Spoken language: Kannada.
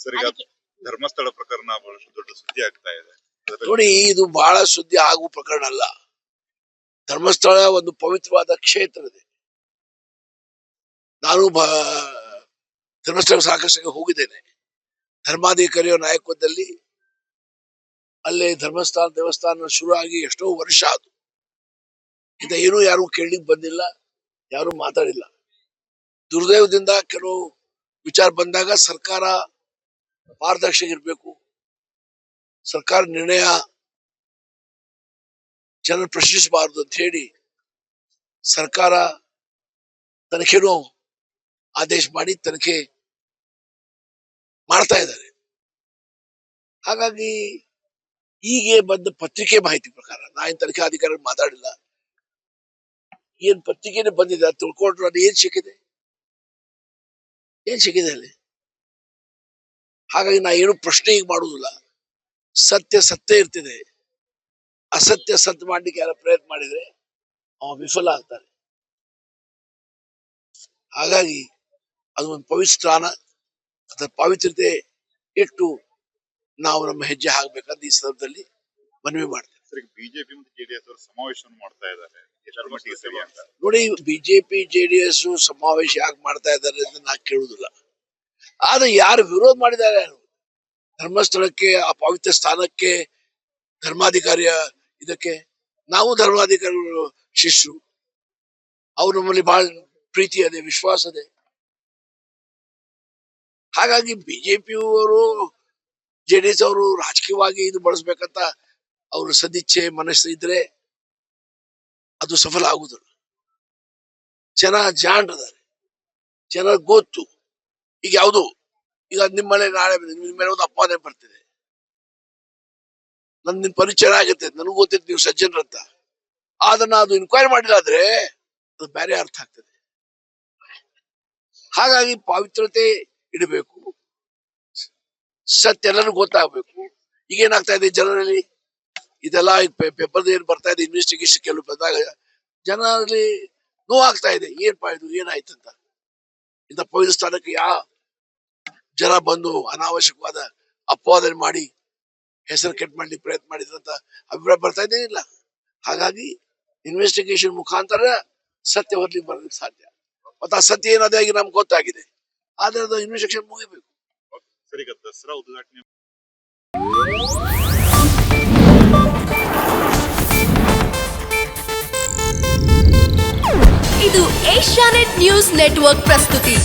ಸರ್, ಈಗ ಧರ್ಮಸ್ಥಳ ಪ್ರಕರಣ ಬಹಳಷ್ಟು ದೊಡ್ಡ ಸುದ್ದಿ ಆಗ್ತಾ ಇದೆ. ನೋಡಿ, ಇದು ಬಹಳ ಸುದ್ದಿ ಆಗುವ ಪ್ರಕರಣ ಅಲ್ಲ. ಧರ್ಮಸ್ಥಳ ಒಂದು ಪವಿತ್ರವಾದ ಕ್ಷೇತ್ರ ಇದೆ. ನಾನು ಧರ್ಮಸ್ಥಳ ಸಾಕಷ್ಟು ಹೋಗಿದ್ದೇನೆ. ಧರ್ಮಾಧಿಕಾರಿಯ ನಾಯಕತ್ವದಲ್ಲಿ ಅಲ್ಲೇ ಧರ್ಮಸ್ಥಳ ದೇವಸ್ಥಾನ ಶುರು ಆಗಿ ಎಷ್ಟೋ ವರ್ಷ ಆಯ್ತು. ಇಂದ ಏನೂ ಯಾರು ಕೇಳಲಿಕ್ಕೆ ಬಂದಿಲ್ಲ, ಯಾರು ಮಾತಾಡಿಲ್ಲ. ದುರ್ದೈವದಿಂದ ಕೆಲವು ವಿಚಾರ ಬಂದಾಗ ಸರ್ಕಾರ ಪಾರದರ್ಶಕ ಇರಬೇಕು, ಸರ್ಕಾರ ನಿರ್ಣಯ ಜನರು ಪ್ರಶ್ನಿಸಬಾರದು ಅಂತ ಹೇಳಿ ಸರ್ಕಾರ ತನಿಖೆನೂ ಆದೇಶ ಮಾಡಿ ತನಿಖೆ ಮಾಡ್ತಾ ಇದ್ದಾರೆ. ಹಾಗಾಗಿ ಹೀಗೆ ಬಂದ ಪತ್ರಿಕೆ ಮಾಹಿತಿ ಪ್ರಕಾರ, ನಾನು ತನಿಖಾ ಅಧಿಕಾರಿ ಮಾತಾಡಿಲ್ಲ, ಏನ್ ಪತ್ರಿಕೆನೇ ಬಂದಿದೆ ಅದು ತಿಳ್ಕೊಂಡ್ರೆ ಅದು ಏನ್ ಸಿಕ್ಕಿದೆ ಅಲ್ಲಿ. ಹಾಗಾಗಿ ನಾ ಏನು ಪ್ರಶ್ನೆ ಈಗ ಮಾಡುದಿಲ್ಲ. ಸತ್ಯ ಸತ್ಯ ಇರ್ತಿದೆ, ಅಸತ್ಯ ಸತ್ಯ ಮಾಡ್ಲಿಕ್ಕೆ ಯಾರ ಪ್ರಯತ್ನ ಮಾಡಿದ್ರೆ ಅವ ವಿಫಲ ಆಗ್ತಾನೆ. ಹಾಗಾಗಿ ಅದು ಒಂದು ಪವಿತ್ರ ಸ್ಥಾನ, ಅದರ ಪವಿತ್ರತೆ ಇಟ್ಟು ನಾವು ನಮ್ಮ ಹೆಜ್ಜೆ ಹಾಕ್ಬೇಕಂತ ಈ ಸಂದರ್ಭದಲ್ಲಿ ಮನವಿ ಮಾಡ್ತೇವೆ. ಬಿಜೆಪಿ ಮತ್ತು ಜೆಡಿಎಸ್ ಅವರು ಸಮಾವೇಶವನ್ನು ಮಾಡ್ತಾ ಇದ್ದಾರೆ. ನೋಡಿ, ಬಿಜೆಪಿ ಜೆಡಿಎಸ್ ಸಮಾವೇಶ ಯಾಕೆ ಮಾಡ್ತಾ ಇದ್ದಾರೆ ಅಂತ ನಾ ಕೇಳುದಿಲ್ಲ. ಆದ್ರೆ ಯಾರು ವಿರೋಧ ಮಾಡಿದ್ದಾರೆ, ಧರ್ಮಸ್ಥಳಕ್ಕೆ, ಆ ಪವಿತ್ರ ಸ್ಥಾನಕ್ಕೆ, ಧರ್ಮಾಧಿಕಾರಿಯ ಇದಕ್ಕೆ, ನಾವು ಧರ್ಮಾಧಿಕಾರಿಗಳು ಶಿಷ್ಯರು, ಅವ್ರು ನಮ್ಮಲ್ಲಿ ಬಹಳ ಪ್ರೀತಿ ಇದೆ, ವಿಶ್ವಾಸ ಇದೆ. ಹಾಗಾಗಿ ಬಿಜೆಪಿಯವರು ಜೆಡಿಎಸ್ ಅವರು ರಾಜಕೀಯವಾಗಿ ಇದು ಬಳಸ್ಬೇಕಂತ ಅವ್ರ ಸದಿಚ್ಛೆ ಮನಸ್ಸು ಇದ್ರೆ ಅದು ಸಫಲ ಆಗುದಿಲ್ಲ. ಜನ ಜಾಣರಿದ್ದಾರೆ, ಜನ ಗೊತ್ತು. ಈಗ ಯಾವುದು, ಈಗ ನಿಮ್ಮಲ್ಲಿ ನಾಳೆ ನಿಮ್ಮ ಮೇಲೆ ಒಂದು ಅಪವಾದ ಬರ್ತಿದೆ, ನಿಮ್ ಪರಿಚಯ ಆಗುತ್ತೆ, ನನಗೂ ಗೊತ್ತಿತ್ತು ನೀವು ಸಜ್ಜನರಂತ. ಅದನ್ನ ಅದು ಇನ್ಕ್ವೈರಿ ಮಾಡಿಲ್ಲ ಆದ್ರೆ ಅದು ಬೇರೆ ಅರ್ಥ ಆಗ್ತದೆ. ಹಾಗಾಗಿ ಪವಿತ್ರತೆ ಇಡಬೇಕು, ಸತ್ಯ ಎಲ್ಲರಿಗೂ ಗೊತ್ತಾಗಬೇಕು. ಈಗ ಏನಾಗ್ತಾ ಇದೆ ಜನರಲ್ಲಿ, ಇದೆಲ್ಲ ಪೇಪರ್ ಏನ್ ಬರ್ತಾ ಇದೆ, ಇನ್ವೆಸ್ಟಿಗೇಷನ್ ಕೆಲವು ಬಂದಾಗ ಜನರಲ್ಲಿ ನೋವಾಗ್ತಾ ಇದೆ. ಏನ್ಪಾ ಇದು ಏನಾಯ್ತಂತ. ಇಂಥ ಪವಿತ್ರ ಸ್ಥಾನಕ್ಕೆ ಜನ ಬಂದು ಅನಾವಶ್ಯಕವಾದ ಅಪವಾದ ಮಾಡಿ ಹೆಸರು ಕೆಟ್ಟ ಮಾಡ್ಲಿಕ್ಕೆ ಪ್ರಯತ್ನ ಮಾಡಿದ್ರಂತ ಅಭಿಪ್ರಾಯ ಬರ್ತಾ ಇದ್ದೇನಿಲ್ಲ. ಹಾಗಾಗಿ ಇನ್ವೆಸ್ಟಿಗೇಷನ್ ಮುಖಾಂತರ ಸತ್ಯ ಹೊರಲಿಕ್ಕೆ ಬರ್ಲಿಕ್ಕೆ ಸಾಧ್ಯ. ಮತ್ತೆ ಆ ಸತ್ಯ ಏನಾದ ನಮ್ಗೆ ಗೊತ್ತಾಗಿದೆ, ಆದ್ರೆ ಅದು ಇನ್ವೆಸ್ಟಿಗೇಷನ್ ಮುಗಿಬೇಕು. ದಸರಾ ಉದ್ಘಾಟನೆ ಇದು ಏಷ್ಯಾನೆಟ್ ನ್ಯೂಸ್ ನೆಟ್ವರ್ಕ್ ಪ್ರಸ್ತುತಿ.